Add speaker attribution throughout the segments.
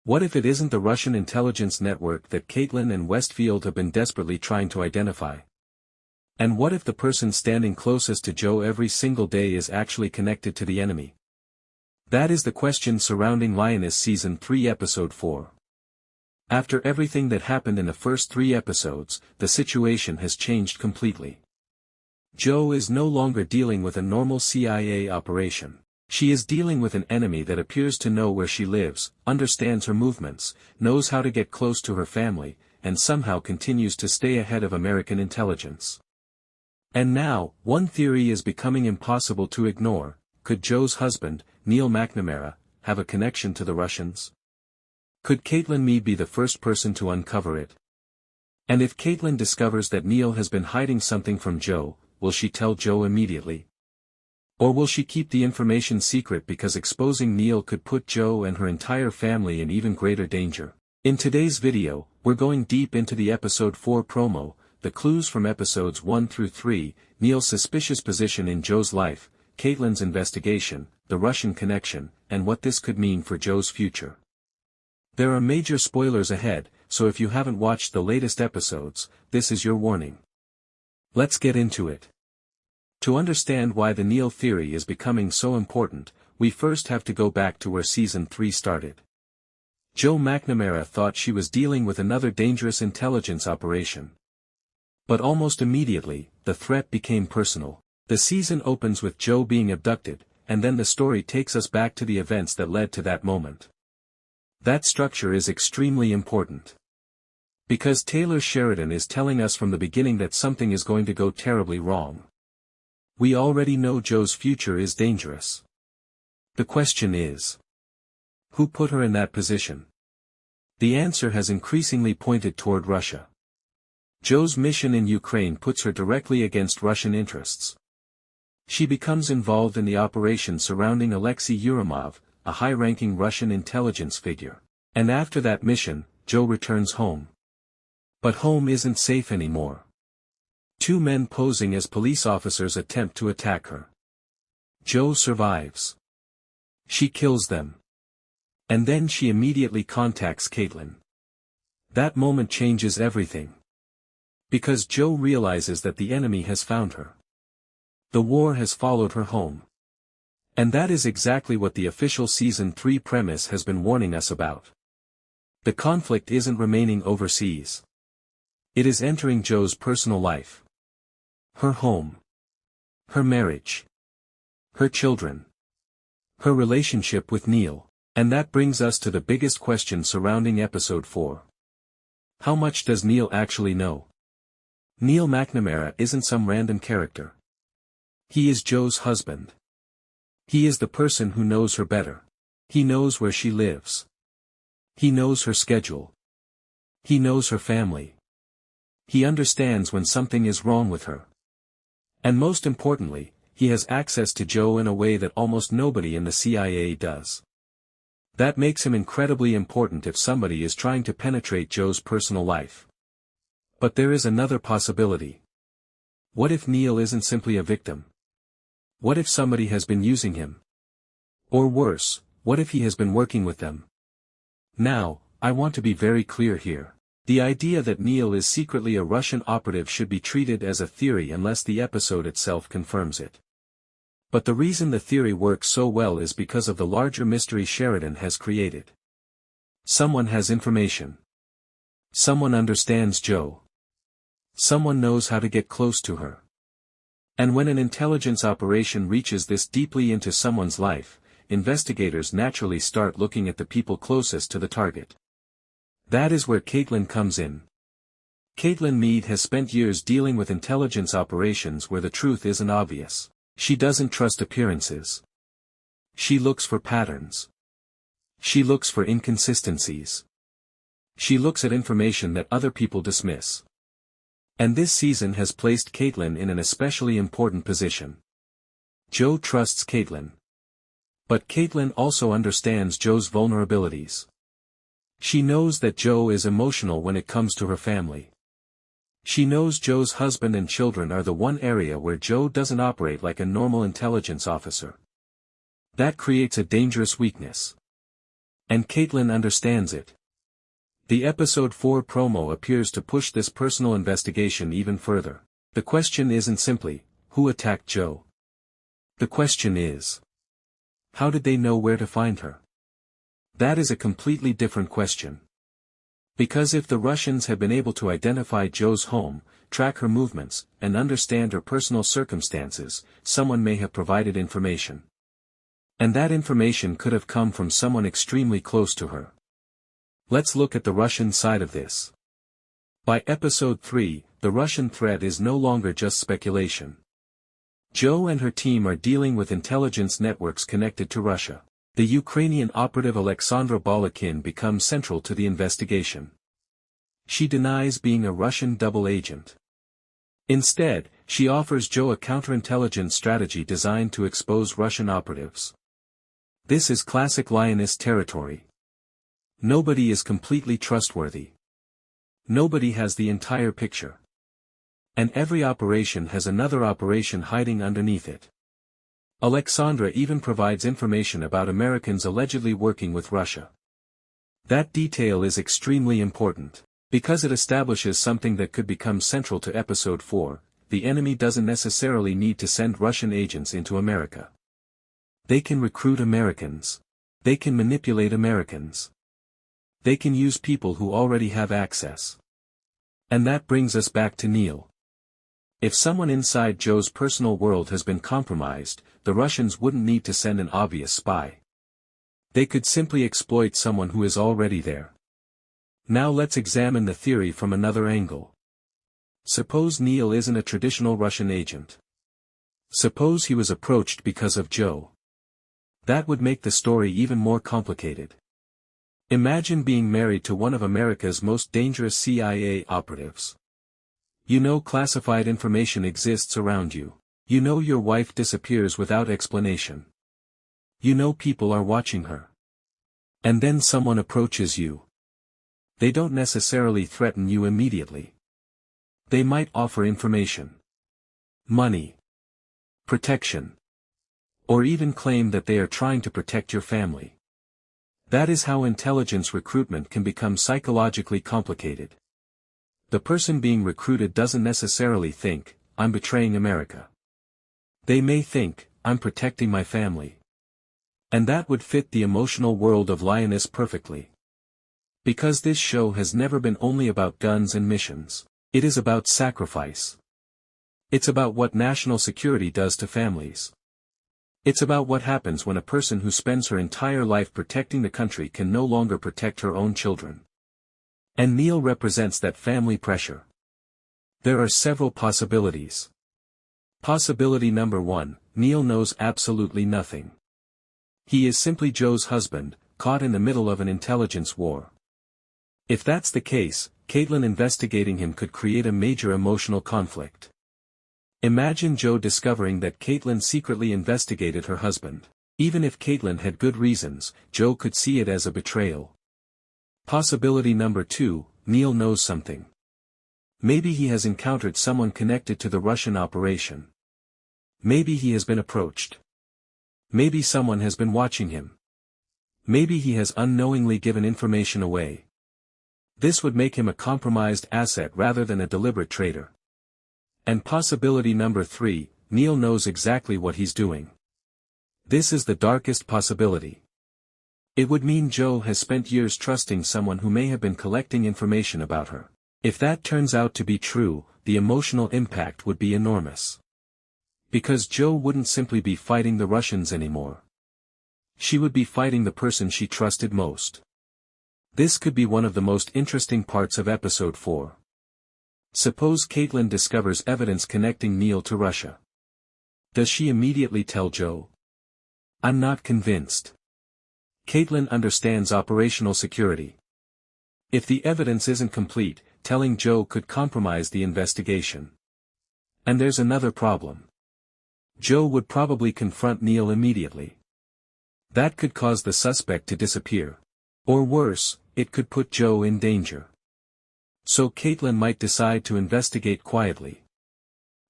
Speaker 1: What if it isn't the Russian intelligence network that Caitlyn and Westfield have been desperately trying to identify? And what if the person standing closest to Joe every single day is actually connected to the enemy? That is the question surrounding Lioness Season 3 Episode 4. After everything that happened in the first 3 episodes, the situation has changed completely. Joe is no longer dealing with a normal CIA operation. She is dealing with an enemy that appears to know where she lives, understands her movements, knows how to get close to her family, and somehow continues to stay ahead of American intelligence. And now, one theory is becoming impossible to ignore: could Joe's husband, Neil McNamara, have a connection to the Russians? Could Caitlyn be the first person to uncover it? And if Caitlyn discovers that Neil has been hiding something from Joe, will she tell Joe immediately? Or will she keep the information secret because exposing Neil could put Joe and her entire family in even greater danger? In today's video, we're going deep into the Episode 4 promo, the clues from Episodes 1 through 3, Neil's suspicious position in Joe's life, Caitlyn's investigation, the Russian connection, and what this could mean for Joe's future. There are major spoilers ahead, so if you haven't watched the latest episodes, this is your warning. Let's get into it. To understand why the Neil theory is becoming so important, we first have to go back to where Season 3 started. Joe McNamara thought she was dealing with another dangerous intelligence operation. But almost immediately, the threat became personal. The season opens with Joe being abducted, and then the story takes us back to the events that led to that moment. That structure is extremely important. Because Taylor Sheridan is telling us from the beginning that something is going to go terribly wrong. We already know Joe's future is dangerous. The question is, who put her in that position? The answer has increasingly pointed toward Russia. Joe's mission in Ukraine puts her directly against Russian interests. She becomes involved in the operation surrounding Alexei Yurimov, a high-ranking Russian intelligence figure. And after that mission, Joe returns home. But home isn't safe anymore. 2 men posing as police officers attempt to attack her. Joe survives. She kills them. And then she immediately contacts Caitlyn. That moment changes everything. Because Joe realizes that the enemy has found her. The war has followed her home. And that is exactly what the official Season 3 premise has been warning us about. The conflict isn't remaining overseas. It is entering Joe's personal life. Her home. Her marriage. Her children. Her relationship with Neil. And that brings us to the biggest question surrounding Episode 4. How much does Neil actually know? Neil McNamara isn't some random character. He is Joe's husband. He is the person who knows her better. He knows where she lives. He knows her schedule. He knows her family. He understands when something is wrong with her. And most importantly, he has access to Joe in a way that almost nobody in the CIA does. That makes him incredibly important if somebody is trying to penetrate Joe's personal life. But there is another possibility. What if Neil isn't simply a victim? What if somebody has been using him? Or worse, what if he has been working with them? Now, I want to be very clear here. The idea that Neil is secretly a Russian operative should be treated as a theory unless the episode itself confirms it. But the reason the theory works so well is because of the larger mystery Sheridan has created. Someone has information. Someone understands Joe. Someone knows how to get close to her. And when an intelligence operation reaches this deeply into someone's life, investigators naturally start looking at the people closest to the target. That is where Caitlyn comes in. Caitlyn Meade has spent years dealing with intelligence operations where the truth isn't obvious. She doesn't trust appearances. She looks for patterns. She looks for inconsistencies. She looks at information that other people dismiss. And this season has placed Caitlyn in an especially important position. Joe trusts Caitlyn. But Caitlyn also understands Joe's vulnerabilities. She knows that Joe is emotional when it comes to her family. She knows Joe's husband and children are the one area where Joe doesn't operate like a normal intelligence officer. That creates a dangerous weakness. And Caitlyn understands it. The episode 4 promo appears to push this personal investigation even further. The question isn't simply, who attacked Joe? The question is, how did they know where to find her? That is a completely different question. Because if the Russians had been able to identify Joe's home, track her movements, and understand her personal circumstances, someone may have provided information. And that information could have come from someone extremely close to her. Let's look at the Russian side of this. By episode 3, the Russian threat is no longer just speculation. Joe and her team are dealing with intelligence networks connected to Russia. The Ukrainian operative Alexandra Balakin becomes central to the investigation. She denies being a Russian double agent. Instead, she offers Joe a counterintelligence strategy designed to expose Russian operatives. This is classic Lioness territory. Nobody is completely trustworthy. Nobody has the entire picture. And every operation has another operation hiding underneath it. Alexandra even provides information about Americans allegedly working with Russia. That detail is extremely important, because it establishes something that could become central to episode 4, the enemy doesn't necessarily need to send Russian agents into America. They can recruit Americans. They can manipulate Americans. They can use people who already have access. And that brings us back to Neil. If someone inside Joe's personal world has been compromised, the Russians wouldn't need to send an obvious spy. They could simply exploit someone who is already there. Now let's examine the theory from another angle. Suppose Neil isn't a traditional Russian agent. Suppose he was approached because of Joe. That would make the story even more complicated. Imagine being married to one of America's most dangerous CIA operatives. You know classified information exists around you. You know your wife disappears without explanation. You know people are watching her. And then someone approaches you. They don't necessarily threaten you immediately. They might offer information, money, protection, or even claim that they are trying to protect your family. That is how intelligence recruitment can become psychologically complicated. The person being recruited doesn't necessarily think, I'm betraying America. They may think, I'm protecting my family. And that would fit the emotional world of Lioness perfectly. Because this show has never been only about guns and missions. It is about sacrifice. It's about what national security does to families. It's about what happens when a person who spends her entire life protecting the country can no longer protect her own children. And Neil represents that family pressure. There are several possibilities. Possibility number 1, Neil knows absolutely nothing. He is simply Joe's husband, caught in the middle of an intelligence war. If that's the case, Caitlyn investigating him could create a major emotional conflict. Imagine Joe discovering that Caitlyn secretly investigated her husband. Even if Caitlyn had good reasons, Joe could see it as a betrayal. Possibility number 2, Neil knows something. Maybe he has encountered someone connected to the Russian operation. Maybe he has been approached. Maybe someone has been watching him. Maybe he has unknowingly given information away. This would make him a compromised asset rather than a deliberate traitor. And possibility number 3, Neil knows exactly what he's doing. This is the darkest possibility. It would mean Joe has spent years trusting someone who may have been collecting information about her. If that turns out to be true, the emotional impact would be enormous. Because Joe wouldn't simply be fighting the Russians anymore. She would be fighting the person she trusted most. This could be one of the most interesting parts of episode 4. Suppose Caitlyn discovers evidence connecting Neil to Russia. Does she immediately tell Joe? I'm not convinced. Caitlyn understands operational security. If the evidence isn't complete, telling Joe could compromise the investigation. And there's another problem. Joe would probably confront Neil immediately. That could cause the suspect to disappear. Or worse, it could put Joe in danger. So Caitlyn might decide to investigate quietly.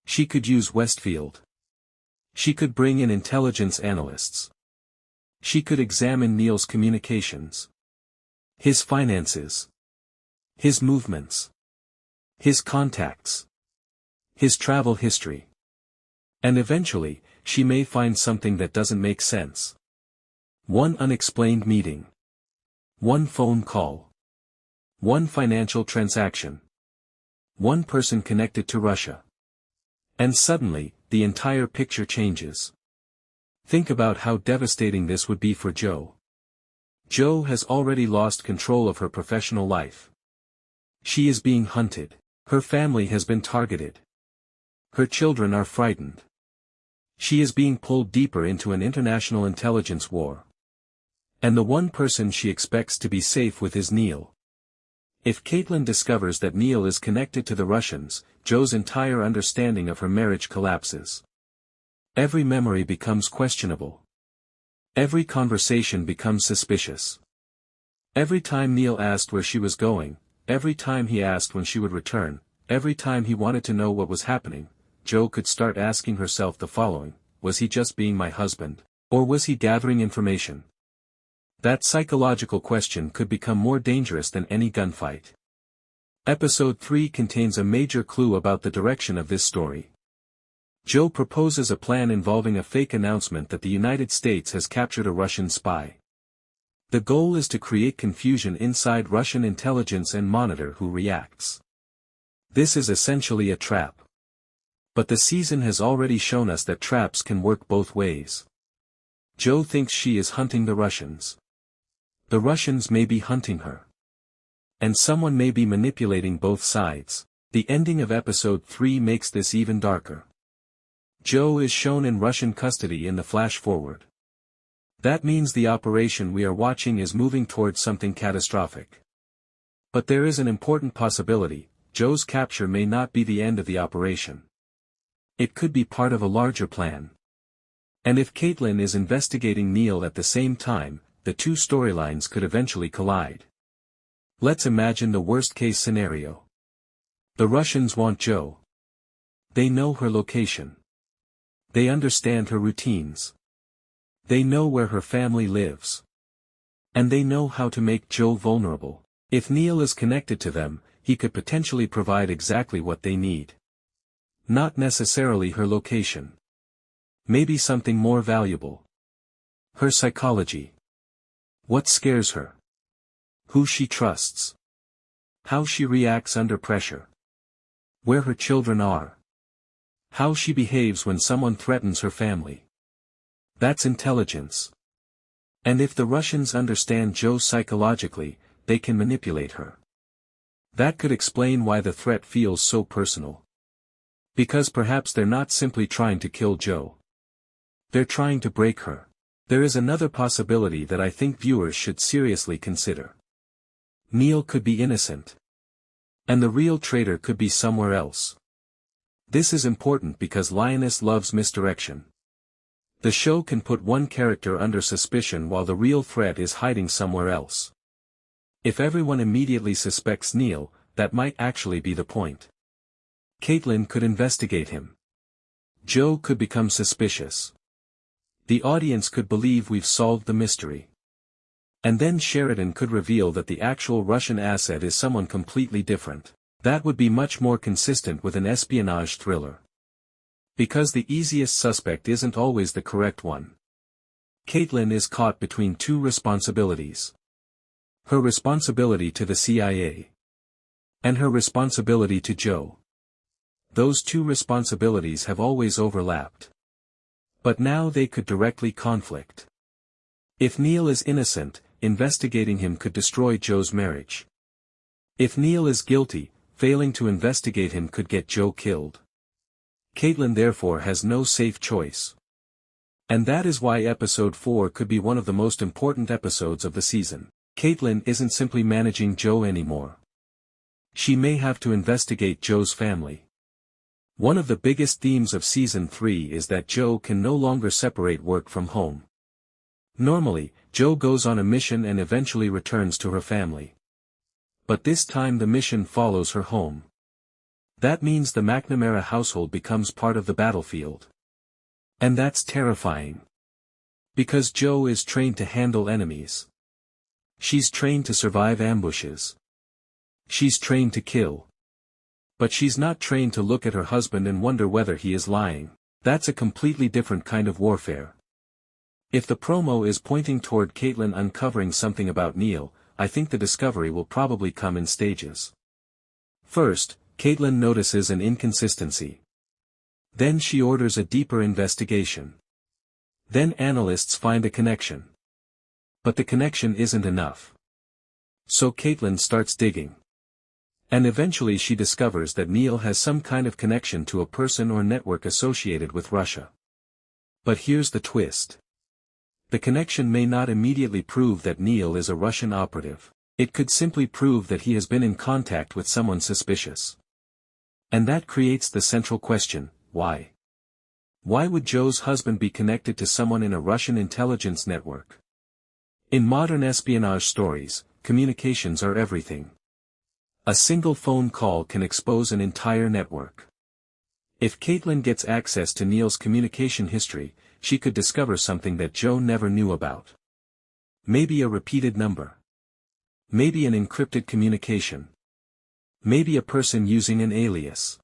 Speaker 1: She could use Westfield. She could bring in intelligence analysts. She could examine Neil's communications. His finances. His movements. His contacts. His travel history. And eventually, she may find something that doesn't make sense. One unexplained meeting. One phone call. One financial transaction. One person connected to Russia. And suddenly, the entire picture changes. Think about how devastating this would be for Jo. Jo has already lost control of her professional life. She is being hunted. Her family has been targeted. Her children are frightened. She is being pulled deeper into an international intelligence war. And the one person she expects to be safe with is Neil. If Caitlyn discovers that Neil is connected to the Russians, Jo's entire understanding of her marriage collapses. Every memory becomes questionable. Every conversation becomes suspicious. Every time Neil asked where she was going, every time he asked when she would return, every time he wanted to know what was happening, Jo could start asking herself the following: was he just being my husband? Or was he gathering information? That psychological question could become more dangerous than any gunfight. Episode 3 contains a major clue about the direction of this story. Jo proposes a plan involving a fake announcement that the United States has captured a Russian spy. The goal is to create confusion inside Russian intelligence and monitor who reacts. This is essentially a trap. But the season has already shown us that traps can work both ways. Jo thinks she is hunting the Russians. The Russians may be hunting her. And someone may be manipulating both sides. The ending of episode 3 makes this even darker. Jo is shown in Russian custody in the flash forward. That means the operation we are watching is moving towards something catastrophic. But there is an important possibility: Jo's capture may not be the end of the operation. It could be part of a larger plan. And if Caitlyn is investigating Neil at the same time, the two storylines could eventually collide. Let's imagine the worst-case scenario. The Russians want Jo. They know her location. They understand her routines. They know where her family lives. And they know how to make Jo vulnerable. If Neil is connected to them, he could potentially provide exactly what they need. Not necessarily her location. Maybe something more valuable. Her psychology. What scares her? Who she trusts. How she reacts under pressure. Where her children are. How she behaves when someone threatens her family. That's intelligence. And if the Russians understand Jo psychologically, they can manipulate her. That could explain why the threat feels so personal. Because perhaps they're not simply trying to kill Jo. They're trying to break her. There is another possibility that I think viewers should seriously consider. Neil could be innocent. And the real traitor could be somewhere else. This is important because Lioness loves misdirection. The show can put one character under suspicion while the real threat is hiding somewhere else. If everyone immediately suspects Neil, that might actually be the point. Caitlyn could investigate him. Jo could become suspicious. The audience could believe we've solved the mystery. And then Sheridan could reveal that the actual Russian asset is someone completely different. That would be much more consistent with an espionage thriller. Because the easiest suspect isn't always the correct one. Caitlyn is caught between two responsibilities. Her responsibility to the CIA. And her responsibility to Jo. Those two responsibilities have always overlapped. But now they could directly conflict. If Neil is innocent, investigating him could destroy Jo's marriage. If Neil is guilty, failing to investigate him could get Jo killed. Caitlyn therefore has no safe choice. And that is why episode 4 could be one of the most important episodes of the season. Caitlyn isn't simply managing Jo anymore. She may have to investigate Jo's family. One of the biggest themes of season 3 is that Jo can no longer separate work from home. Normally, Jo goes on a mission and eventually returns to her family. But this time the mission follows her home. That means the McNamara household becomes part of the battlefield. And that's terrifying. Because Jo is trained to handle enemies. She's trained to survive ambushes. She's trained to kill. But she's not trained to look at her husband and wonder whether he is lying. That's a completely different kind of warfare. If the promo is pointing toward Caitlyn uncovering something about Neil, I think the discovery will probably come in stages. First, Caitlyn notices an inconsistency. Then she orders a deeper investigation. Then analysts find a connection. But the connection isn't enough. So Caitlyn starts digging. And eventually she discovers that Neil has some kind of connection to a person or network associated with Russia. But here's the twist. The connection may not immediately prove that Neil is a Russian operative. It could simply prove that he has been in contact with someone suspicious. And that creates the central question, why? Why would Joe's husband be connected to someone in a Russian intelligence network? In modern espionage stories, communications are everything. A single phone call can expose an entire network. If Caitlyn gets access to Neil's communication history, she could discover something that Joe never knew about. Maybe a repeated number. Maybe an encrypted communication. Maybe a person using an alias.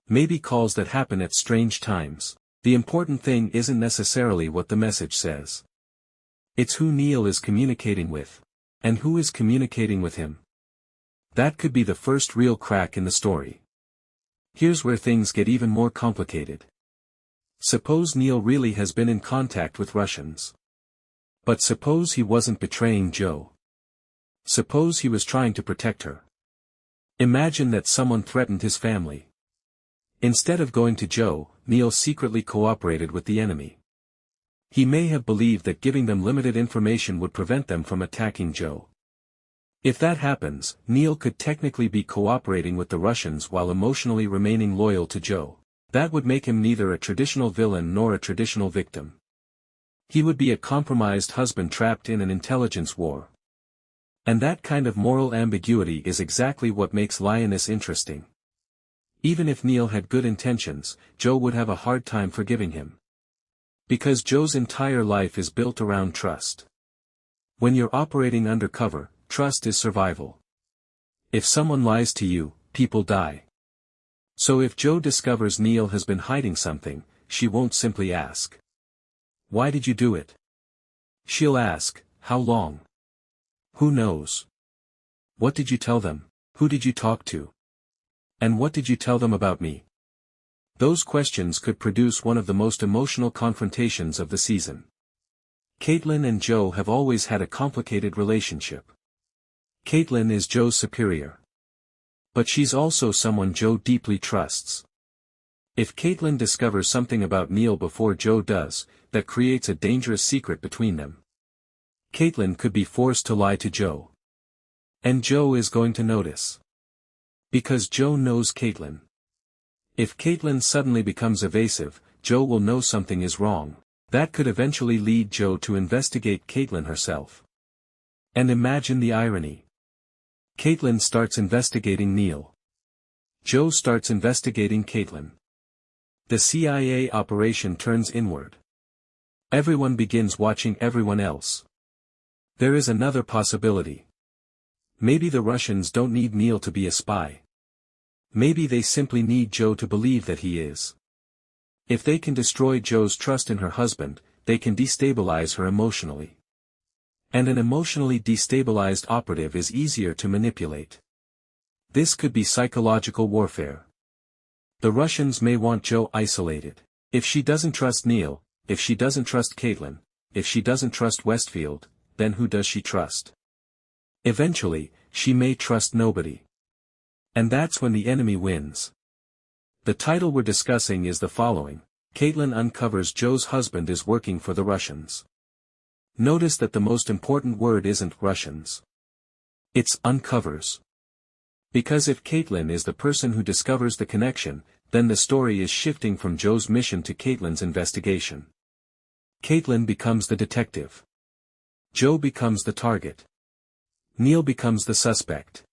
Speaker 1: Maybe calls that happen at strange times. The important thing isn't necessarily what the message says. It's who Neil is communicating with. And who is communicating with him. That could be the first real crack in the story. Here's where things get even more complicated. Suppose Neil really has been in contact with Russians. But suppose he wasn't betraying Joe. Suppose he was trying to protect her. Imagine that someone threatened his family. Instead of going to Joe, Neil secretly cooperated with the enemy. He may have believed that giving them limited information would prevent them from attacking Joe. If that happens, Neil could technically be cooperating with the Russians while emotionally remaining loyal to Joe. That would make him neither a traditional villain nor a traditional victim. He would be a compromised husband trapped in an intelligence war. And that kind of moral ambiguity is exactly what makes Lioness interesting. Even if Neil had good intentions, Joe would have a hard time forgiving him. Because Joe's entire life is built around trust. When you're operating undercover, trust is survival. If someone lies to you, people die. So if Joe discovers Neil has been hiding something, she won't simply ask, "Why did you do it?" She'll ask, "How long? Who knows? What did you tell them? Who did you talk to? And what did you tell them about me?" Those questions could produce one of the most emotional confrontations of the season. Caitlyn and Joe have always had a complicated relationship. Caitlyn is Joe's superior. But she's also someone Joe deeply trusts. If Caitlyn discovers something about Neil before Joe does, that creates a dangerous secret between them. Caitlyn could be forced to lie to Joe. And Joe is going to notice. Because Joe knows Caitlyn. If Caitlyn suddenly becomes evasive, Joe will know something is wrong. That could eventually lead Joe to investigate Caitlyn herself. And imagine the irony. Caitlyn starts investigating Neil. Joe starts investigating Caitlyn. The CIA operation turns inward. Everyone begins watching everyone else. There is another possibility. Maybe the Russians don't need Neil to be a spy. Maybe they simply need Joe to believe that he is. If they can destroy Joe's trust in her husband, they can destabilize her emotionally. And an emotionally destabilized operative is easier to manipulate. This could be psychological warfare. The Russians may want Joe isolated. If she doesn't trust Neil, if she doesn't trust Caitlyn, if she doesn't trust Westfield, then who does she trust? Eventually, she may trust nobody. And that's when the enemy wins. The title we're discussing is the following: Caitlyn uncovers Joe's husband is working for the Russians. Notice that the most important word isn't Russians. It's uncovers. Because if Caitlyn is the person who discovers the connection, then the story is shifting from Joe's mission to Caitlyn's investigation. Caitlyn becomes the detective. Joe becomes the target. Neil becomes the suspect.